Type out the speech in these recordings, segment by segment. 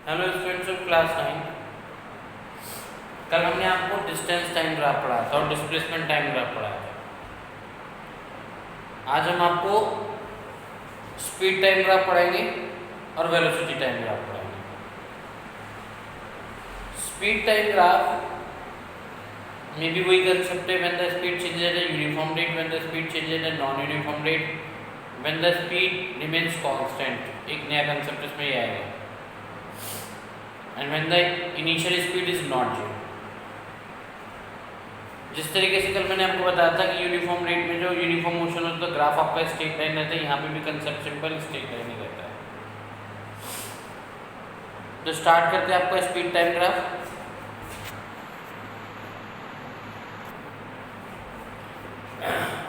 Hello students of class 9। कल हमने आपको डिस्टेंस टाइम ग्राफ पढ़ाया था और डिस्प्लेसमेंट टाइम ग्राफ पढ़ाया था। आज हम आपको स्पीड टाइम ग्राफ पढ़ाएंगे और वेलोसिटी टाइम ग्राफ पढ़ाएंगे। स्पीड टाइम ग्राफ में भी वही कंसेप्ट है, when the speed changes at a uniform rate, when the speed changes at a non uniform rate, when the speed remains constant. एक नया concept इसमें ये आएगा। And when the initial speed is not zero. जिस तरीके से कल मैंने आपको बताया था कि यूनिफॉर्म रेट में जो यूनिफॉर्म मोशन होता है तो ग्राफ आपका स्ट्रेट लाइन रहता है, यहाँ पे भी कंसेप्ट सिंपल स्ट्रेट लाइन ही रहता है। तो स्टार्ट करते हैं आपका स्पीड टाइम ग्राफ।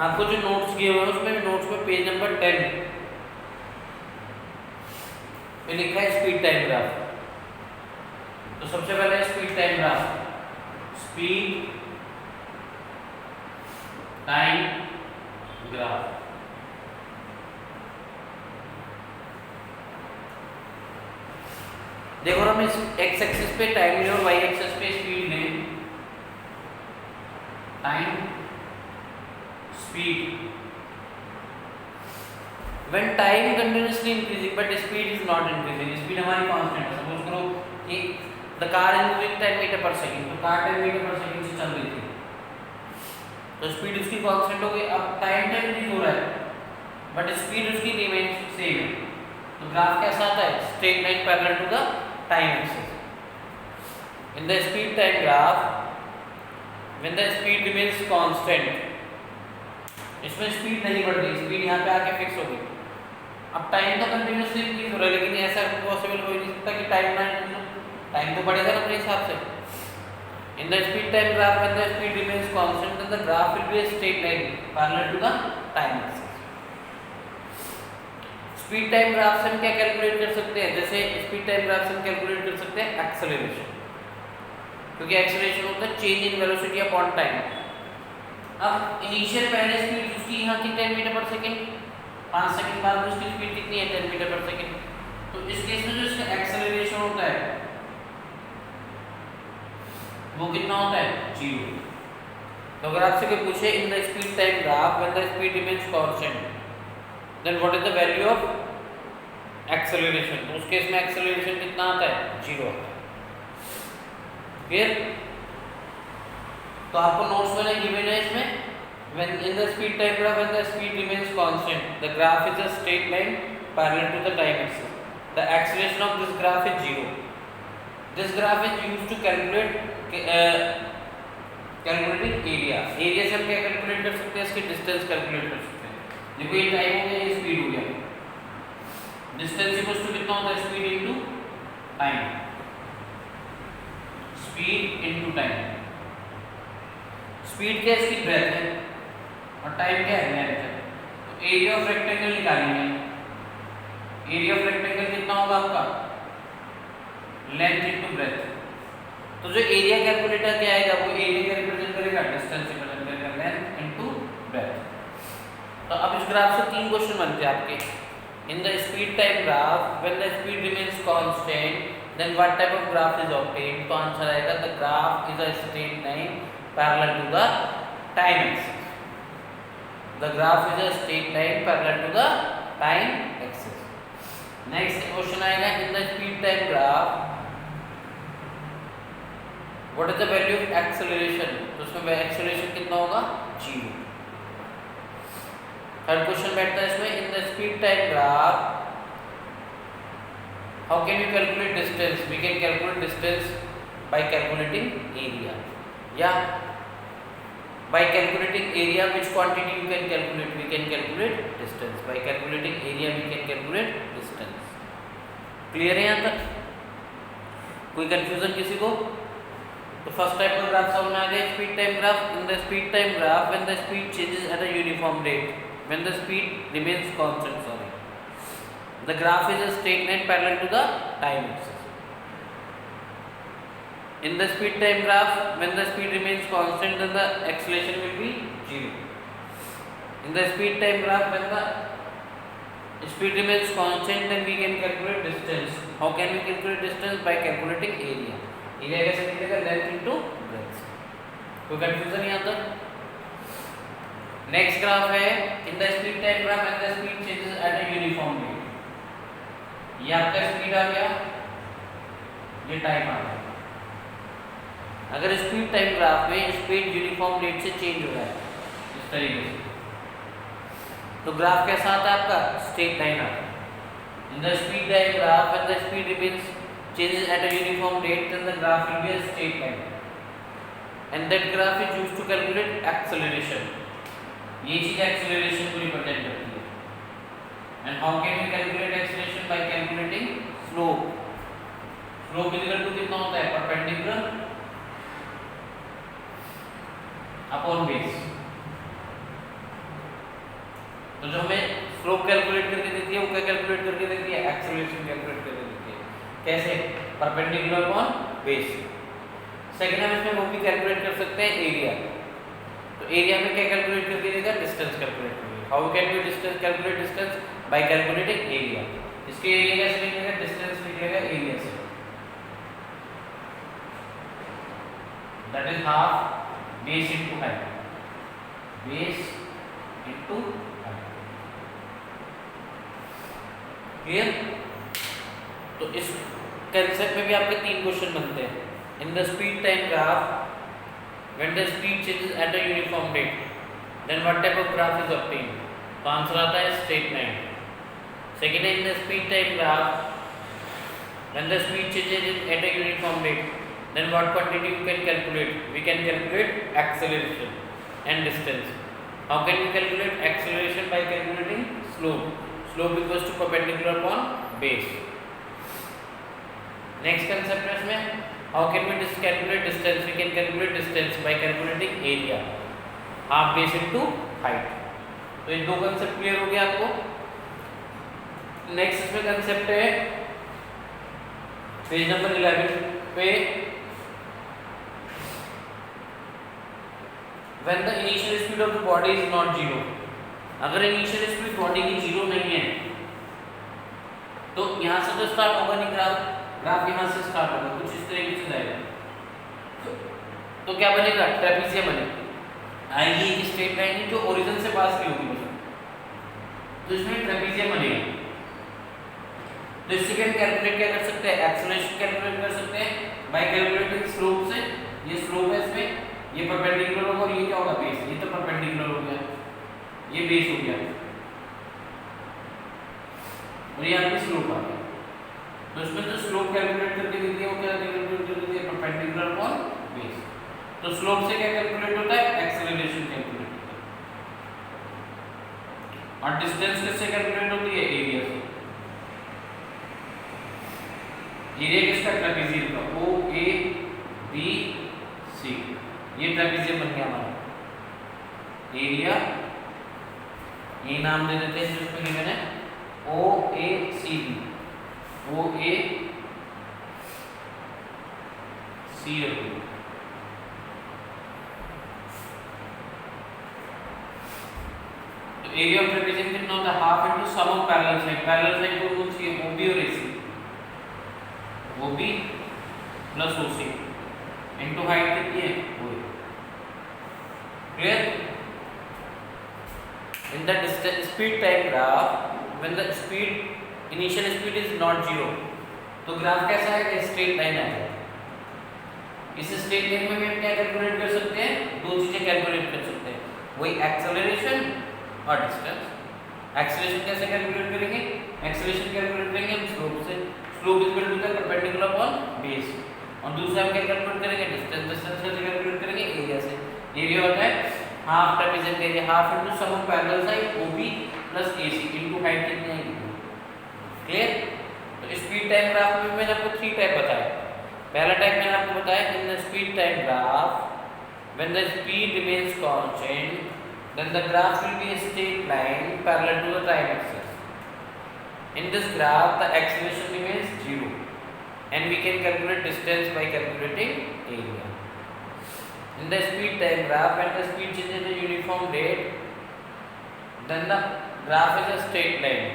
आपको जो नोट्स दिए हुए हैं उसमें नोट्स में पेज नंबर 10 पे लिखा है स्पीड टाइम ग्राफ। तो सबसे पहले speed time graph, speed time graph. देखो हम इस एक्स एक्सिस पे टाइम लें और वाई एक्सिस पे स्पीड लें। Time speed when time continuously increasing but speed is not increasing. Speed हमारी कांस्टेंट है। सपोज करो कि the car is moving 10 metre per second, तो कार 10 मीटर पर सेकंड से चल रही थी तो स्पीड उसकी कांस्टेंट हो गई। अब टाइम इंक्रीज हो रहा है बट स्पीड उसकी रिमेन्स सेम है। तो ग्राफ कैसा आता है? Straight line parallel to the time axis. In the speed time graph when the speed remains constant, इसमें स्पीड नहीं बढ़ रही, स्पीड यहाँ पे आके फिक्स हो गई। अब टाइम तो कंटिन्यूअसली इंक्रीज हो रहा है लेकिन ऐसा पॉसिबल हो नहीं सकता कि टाइम तो बढ़ेगा ना अपने हिसाब से। In the speed time graph, when the speed remains constant, then the graph will be a straight line parallel to the time axis. Speed time graph से हम क्या कैलकुलेट कर सकते हैं? जैसे स्पीड टाइम ग्राफ से हम कैलकुलेट कर सकते हैं एक्सेलरेशन, क्योंकि एक्सेलरेशन होता है change in velocity upon time. अब इनिशियल पहले स्पीड उसकी यहाँ की 10 मीटर पर सेकेंड, 5 सेकेंड बाद में उसकी स्पीड कितनी है? 10 मीटर पर सेकेंड। तो इस केस में जो इसका एक्सेलरेशन होता है वो कितना होता है? 0। तो अगर आपसे कोई पूछे in the speed time graph when the speed remains constant then what is the value of acceleration, तो उस केस में एक्सेलरेशन कितना आता है? 0 आता है। क्लियर? तो आपको नोट्स में गिवन है इसमें when in the speed time graph when the speed remains constant the graph is a straight line parallel to the time axis, the acceleration of this graph is 0. This graph is used to calculate calculating area. Area से हम क्या calculate कर सकते हैं? इसकी distance calculate कर सकते हैं। देखो ये टाइम हो गया, ये स्पीड हो गया। डिस्टेंस इक्वल्स टू कितना होता है? Speed into time. Speed into time. Speed क्या है? इसकी ब्रेथ है और टाइम क्या है? लेंथ है। तो एरिया ऑफ रेक्टेंगल निकालेंगे। एरिया ऑफ रेक्टेंगल कितना होगा आपका? Length into breadth. तो जो एरिया कैलकुलेटर क्या आएगा? वो एरिया क्या रिप्रेजेंट करेगा? डिस्टेंस रिप्रेजेंट करेगा, लेंथ इनटू ब्रेथ। तो अब इस ग्राफ से 3 क्वेश्चन बनते हैं आपके। In the speed time graph when the speed remains constant then what type of graph is obtained. तो आंसर आएगा the graph is a straight line parallel to the time axis. The graph is a straight line parallel to the time axis. Next question आएगा in the speed time graph what is the value of acceleration. तो उसमें acceleration कितना होगा? 0। Third question बैठता है इसमें in the speed time graph how can you calculate distance. We can calculate distance by calculating area, या by calculating area which quantity you can calculate, we can calculate distance. By calculating area we can calculate distance. Clear है यहाँ तक? कोई confusion किसी को? तो first type का graph समझ में आ गया। Speed time graph in the speed time graph when the speed changes at a uniform rate, when the speed remains constant, sorry, the graph is a straight line parallel to the time axis. In the speed time graph, when the speed remains constant, then the acceleration will be 0. In the speed time graph, when the Speed remains constant, then we can calculate distance. How can we calculate distance? By calculating area. Area कैसे मिलेगा? Length into breadth. कोई confusion यहाँ तक? Next graph है in the speed time graph and the speed changes at a uniform rate. ये आपका speed आ गया, ये time आ गया. अगर speed time graph में speed uniform rate से change हो रहा है इस तरीके से, तो ग्राफ कैसा आता है आपका? स्ट्रेट लाइन आता है. In the speed time graph when the speed remains changes at a uniform rate then the graph will be a straight line and that graph is used to calculate acceleration. ये चीज acceleration को represent करती है. And how can we calculate acceleration? By calculating slope. Slope equal to कितना होता है? Perpendicular upon base. तो जो हमें स्लोप कैलकुलेट करके देती है वो क्या कैलकुलेट करके देती है? एक्सेलरेशन कैलकुलेट करके देती है. कैसे? Perpendicular upon base. सेकंड हम इसमें वो भी कैलकुलेट कर सकते हैं एरिया. तो एरिया में क्या कैलकुलेट करके देगा? डिस्टेंस कैलकुलेट करेगा. How can we distance calculate distance? By calculating area. इसके एरिया कैसे निकलेगा? डिस्टेंस निकलेगा एरिया से. That is half base into height. Base into clear. तो इस कंसेप्ट में भी आपके 3 क्वेश्चन बनते हैं. In the speed time graph when the speed changes at a uniform rate then what type of graph is obtained? तो answer आता है स्ट्रेट लाइन. सेकंड है in the speed time graph when the speed changes at a uniform rate then what quantity you can calculate? We can calculate acceleration and distance. How can we calculate acceleration? By calculating slope. Slope equals to perpendicular upon base. Next concept है इसमें how can we calculate distance? We can calculate distance by calculating area, half base into height. तो ये 2 concept clear हो गया आपको. Next इसमें concept है page number 11 पे when the initial speed of the body is not zero. अगर initial speed body की 0 नहीं है तो यहाँ से तो स्टार्ट होगा नहीं ग्राफ यहाँ से स्टार्ट होगा, कुछ इस तरीके से जाएगा. तो क्या बनेगा? ट्रेपेजियम बनेगा. आएगी एक स्ट्रेट लाइन जो ओरिजिन से पास की होगी, तो इसमें ट्रेपेजियम बनेगा. तो इससे क्या कैलकुलेट क्या कर सकते हैं? एक्सेलरेशन कैलकुलेट कर सकते हैं बाय कैलकुलेटिंग स्लोप से. ये स्लोप है इसमें, ये परपेंडिकुलर होगा और ये क्या होगा? बेस. ये तो परपेंडिकुलर हो गया, ये बेस हो गया और ये आपकी स्लोप आ गया. तो इसमें जो स्लोप कैलकुलेट करके देती है वो क्या कैलकुलेट करके देती है? Perpendicular upon base. तो स्लोप से क्या कैलकुलेट होता है? एक्सेलरेशन कैलकुलेट होता है. और डिस्टेंस किससे कैलकुलेट होती है? एरिया से. एरिया किसका? ट्रेपेजियम का. ओ ए बी सी. ये ट्रेपेजियम बन गया हमारा. एरिया ये नाम दे देते हैं जिसमें गिवन है ओ ए सी बी. ओ ए सी रखिए. तो एरिया ऑफ ट्रेपेजियम कितना होता है? Half into sum of parallel side. Parallel side को कौन सी है? ओबी और AC. OB plus OC into height कितनी है? वो. Clear. In the distance speed time graph when the speed initial speed is not zero, तो ग्राफ कैसा है? स्ट्रेट लाइन आएगा. इस स्ट्रेट लाइन में हम क्या कैलकुलेट कर सकते हैं? 2 चीजें कैलकुलेट कर सकते हैं, वही एक्सेलरेशन और डिस्टेंस. एक्सेलरेशन कैसे कैलकुलेट करेंगे? एक्सेलरेशन कैलकुलेट करेंगे हम स्लोप से. Slope equal to the perpendicular upon base. और दूसरा हम क्या कैलकुलेट करेंगे? डिस्टेंस. डिस्टेंस कैसे कैलकुलेट करेंगे? एरिया से. एरिया होता है हाफ ट्रेपेजियम का area, half into sum of parallel side OB plus AC into height कितनी आएगी? क्लियर. तो स्पीड टाइम ग्राफ में मैंने आपको 3 टाइप बताया. पहला टाइप मैंने आपको बताया in the speed time graph when the speed remains constant then the graph will be a straight line parallel to the time axis. In this graph the acceleration remains 0 and we can calculate distance by calculating area. In the speed time graph when the speed changes at a uniform rate then the graph is a straight line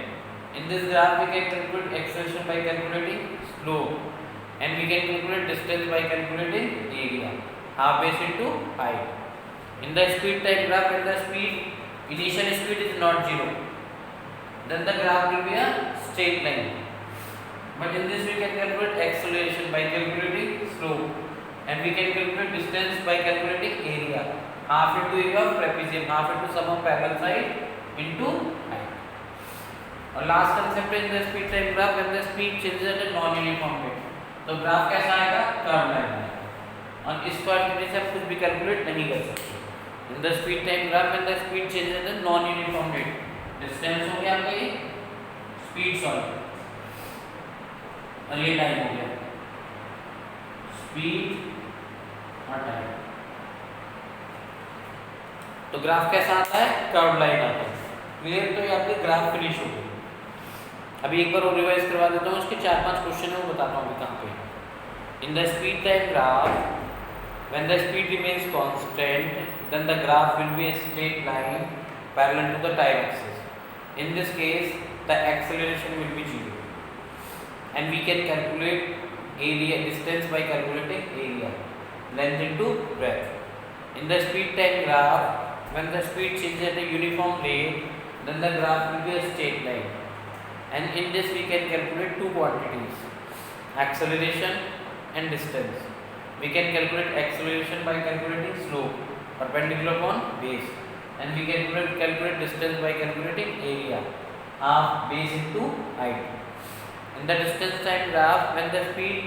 In this graph we can calculate acceleration by calculating slope, and we can calculate distance by calculating area, half base into height. In the speed time graph, when the initial speed is not zero, then the graph will be a straight line. But in this we can calculate acceleration by calculating slope, and we can calculate distance by calculating area, half into area of trapezium, half into sum of parallel side into height. और last concept in the speed time graph, when the speed changes at a non uniform rate, तो graph कैसा आएगा, curve line आएगा, और इस quantity से आप कुछ भी कैलकुलेट नहीं कर सकते। इन the speed time graph, when the speed changes at a non uniform rate, distance हो गया आपका ये स्पीड सॉल्व, और ये टाइम हो गया स्पीड और टाइम। तो ग्राफ कैसा आता है, कर्व लाइन आता है। क्लियर? तो ये आपकी ग्राफ फिनिश हो गई। अभी एक बार और रिवाइज करवा देता हूँ, उसके 4-5 क्वेश्चन है, वो बताता हूँ अभी कहाँ पे। In the speed time graph, when the speed remains constant, then the graph will be a straight line parallel to the time axis. In this case, the acceleration will be 0, and we can calculate area distance by calculating area, length into breadth. In the speed time graph, when the speed changes at a uniform rate, then the graph will be a straight line. And in this we can calculate two quantities, acceleration and distance. We can calculate acceleration by calculating slope perpendicular upon base, and we can calculate distance by calculating area, half base into height. In the distance time graph, when the speed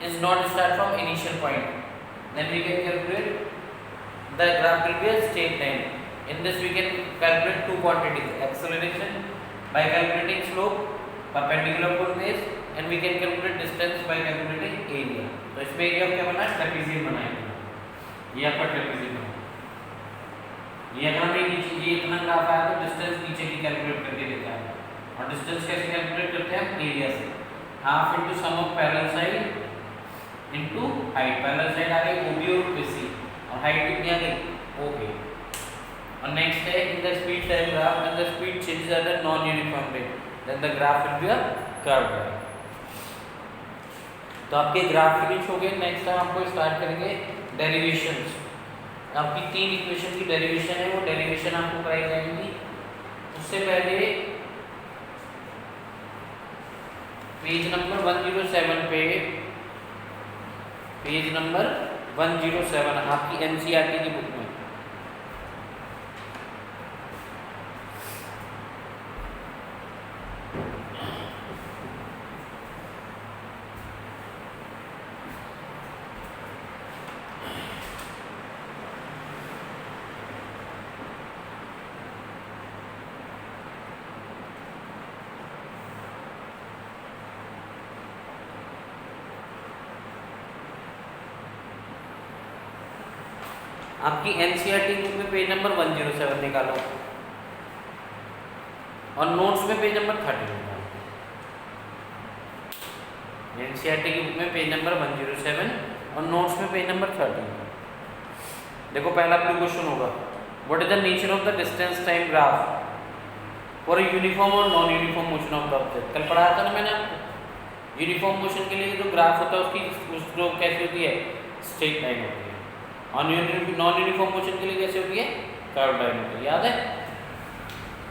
is not start from initial point, then we can calculate the graph will be a straight line. In this we can calculate two quantities, acceleration by calculating slope perpendicular upon base, and we can calculate distance by calculating area. तो इसमें area क्या बना, trapezium बनाएंगे, ये आपका trapezium है। ये अगर हमें नीचे ये इतना ग्राफ आया तो डिस्टेंस नीचे की कैलकुलेट करके देता है, और डिस्टेंस कैसे कैलकुलेट करते हैं, एरिया से, half into sum of parallel side into height. Parallel side आ गई ओबी और बीसी, और हाइट कितनी आ गई, ओके। और नेक्स्ट है in the speed time graph, when the speed changes at a non uniform rate, then the graph will be a curve graph. तो आपके ग्राफ फिनिश हो गए। नेक्स्ट टाइम आपको स्टार्ट करेंगे डेरिवेशंस। आपकी 3 इक्वेशन की डेरिवेशन है, वो डेरिवेशन आपको कराई जाएंगी। उससे पहले पेज नंबर 107 पे, पेज नंबर 107 आपकी एनसीईआरटी की बुक में, आपकी एनसीईआरटी बुक में पेज नंबर 107 निकालो, और नोट्स में पेज नंबर 30 निकालो। एनसीईआरटी की बुक में पेज नंबर 107 और नोट्स में पेज नंबर 30। देखो पहला क्वेश्चन होगा, what is the nature of the distance time graph for uniform और non uniform motion of the object. कल पढ़ाया था ना मैंने आपको, यूनिफॉर्म मोशन के लिए जो ग्राफ होता है उसकी जो कैसी होती है, स्ट्रेट लाइन होती है, और नॉन यूनिफॉर्म मोशन के लिए कैसे होती है, कर्व लाइन होती है। याद है,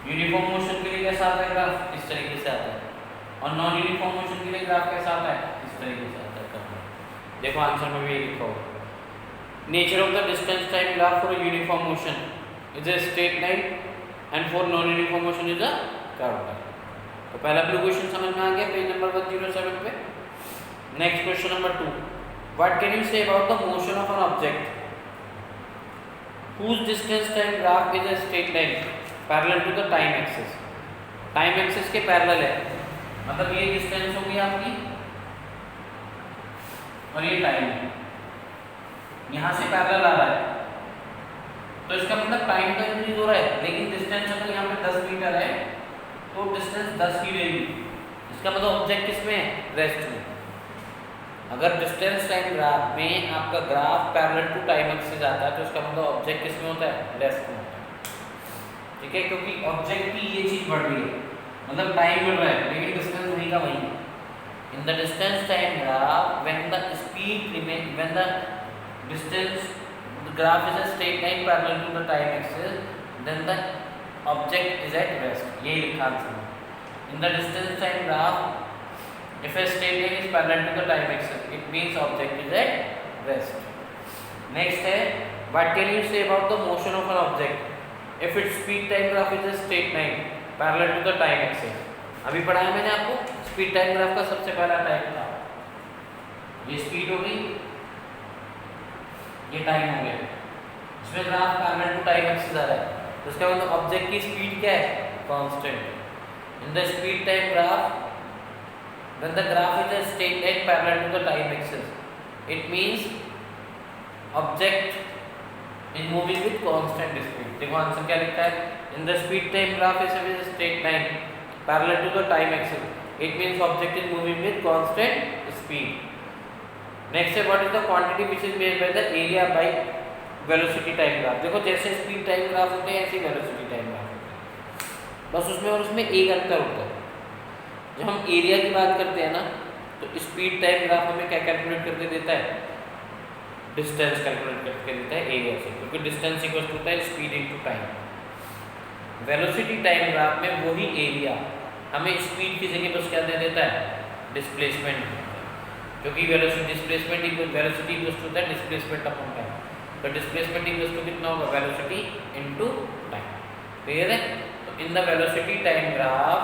यूनिफॉर्म मोशन के लिए कैसा आता है ग्राफ, इस तरीके से आता है, और नॉन यूनिफॉर्म मोशन के लिए ग्राफ कैसा आता है, इस तरीके से आता है कर्व। देखो आंसर में भी लिखा होगा, nature of the distance time graph for uniform motion is a straight line and for non uniform motion is a curve line. तो पहला क्वेश्चन समझ में आ गया पेज नंबर 107 पे। Next question number 2, what can you say about the motion of an object whose distance time graph is a straight line parallel to the time axis। Time axis के parallel है, मतलब ये distance होगी आपकी और ये time है, यहाँ से पैरेलल आ रहा है, तो इसका मतलब टाइम का इंक्रीज हो रहा है, लेकिन डिस्टेंस अगर यहाँ पे 10 मीटर है तो डिस्टेंस 10 ही रहेगी। इसका मतलब ऑब्जेक्ट किसमें है, रेस्ट में। अगर डिस्टेंस टाइम ग्राफ में आपका graph parallel to time axis आता है तो इसका मतलब ऑब्जेक्ट किसमें होता है, रेस्ट में होता है। ठीक है, क्योंकि ऑब्जेक्ट की ये चीज बढ़ रही है, मतलब टाइम बढ़ रहा है लेकिन डिस्टेंस वही का वही है। In the distance time graph when the speed remain when the distance graph is a straight line parallel to the time axis, then the object is at rest. ये लिखा आंसर में। In the distance time graph, if a straight line is parallel to the time axis, it means object is at rest. Next है, what can you say about the motion of an object? If its speed time graph is a straight line parallel to the time axis. अभी पढ़ाया मैंने आपको speed time graph का सबसे पहला type था, ये speed हो गई, ये टाइम हो गया, इसमें graph parallel to time axis आ रहा है, तो इसका मतलब ऑब्जेक्ट की स्पीड क्या है, constant. In the speed time graph when the graph is a straight line parallel to the time axis, it means object is moving with constant speed. देखो आंसर क्या लिखा है, in the speed time graph is a straight line parallel to the time axis, it means object is moving with constant speed. Next है, what is the quantity which is measured by the area by velocity time graph. देखो जैसे speed time graph होते हैं ऐसे velocity time graph होते हैं, बस उसमें और उसमें एक अंतर होता है। जब हम एरिया की बात करते हैं ना, तो स्पीड टाइम ग्राफ हमें क्या कैलकुलेट करके देता है, डिस्टेंस कैलकुलेट करके देता है एरिया से, क्योंकि डिस्टेंस इक्वल होता है speed into time. Velocity time graph में वही एरिया हमें स्पीड की जगह बस क्या दे देता है, डिस्प्लेसमेंट, क्योंकि velocity displacement equal velocity equal होता है डिस्प्लेसमेंट अपॉन टाइम, तो डिस्प्लेसमेंट इक्वल टू कितना होगा, वेलोसिटी इनटू टाइम। क्लियर है? तो in the velocity time graph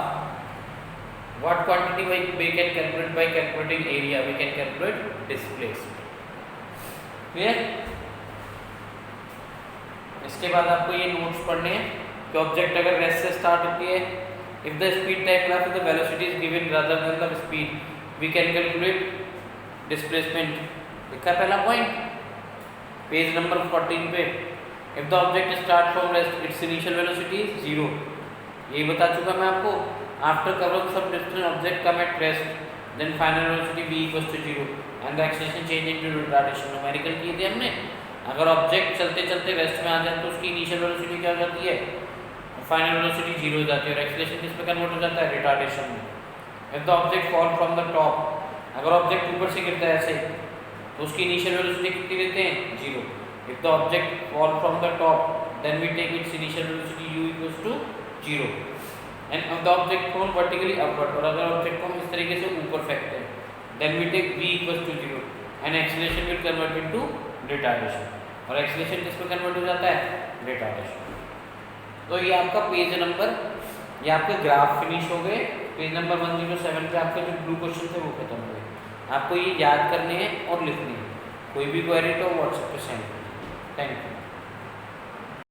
what quantity we can calculate by calculating area, we can calculate displacement. Clear? इसके बाद आपको ये नोट्स पढ़ने हैं कि ऑब्जेक्ट अगर रेस्ट से स्टार्ट होती है, if the speed time graph if the velocity is given rather than the speed, we can calculate displacement. लिखा पहला पॉइंट पेज नंबर 14 पे, if the object start from rest its initial velocity is 0, ये बता चुका मैं आपको। After covering some distance object come at rest then final velocity v equals to 0 and the acceleration change into retardation. Numerical किए थे हमने, अगर object चलते चलते रेस्ट में आ जाए तो उसकी इनिशियल वेलोसिटी क्या हो जाती है, फाइनल वेलोसिटी 0 हो जाती है, और एक्सेलरेशन किस पे कन्वर्ट हो जाता है, रिटार्डेशन में। If the object fall from the top, अगर ऑब्जेक्ट ऊपर से गिरता है ऐसे, तो उसकी इनिशियल वेलोसिटी कितनी लेते हैं, 0। If the object fall from the top then we take its initial velocity u equals to 0 and if the object fall vertically upward, और अगर ऑब्जेक्ट को हम इस तरीके से ऊपर फेंकते हैं then we take v equals to 0 and acceleration will convert into retardation, और एक्सेलरेशन किस में कन्वर्ट हो जाता है, रिटार्डेशन। तो ये आपका पेज नंबर, ये आपके ग्राफ फिनिश हो गए। पेज नंबर 107 पे आपके जो ब्लू क्वेश्चन थे वो खत्म हो गए। आपको ये याद करने हैं और लिखने हैं। कोई भी क्वेरी तो व्हाट्सएप पे सेंड करें। Thank you.